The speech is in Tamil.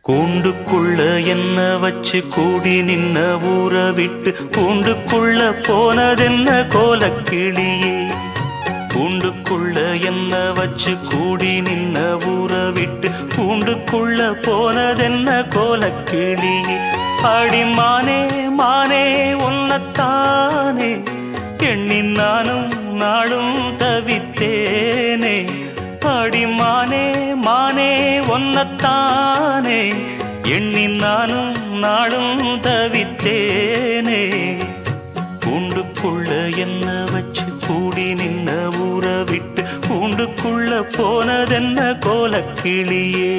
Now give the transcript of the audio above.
கூண்டுக்குள்ள என்ன வச்சு கூடி நின்ன ஊற விட்டு கூண்டுக்குள்ள போனதென்ன கோலக்கிளியே. கூண்டுக்குள்ள என்ன வச்சு கூடி நின்ன ஊற விட்டு கூண்டுக்குள்ள போனதென்ன கோலக்கிளியே. அடிமானே மானே உன்னத்தானே எண்ணி நானும் நாளும் தவித்தேனே. அடிமானே மானே ஒன்னத்தானே எண்ணி நானும் நாளும் தவித்தேனே. கூண்டுக்குள்ள என்ன வச்சு கூடி நின்ன ஊற விட்டு கூண்டுக்குள்ள போனதென்ன கோலக்கிளியே.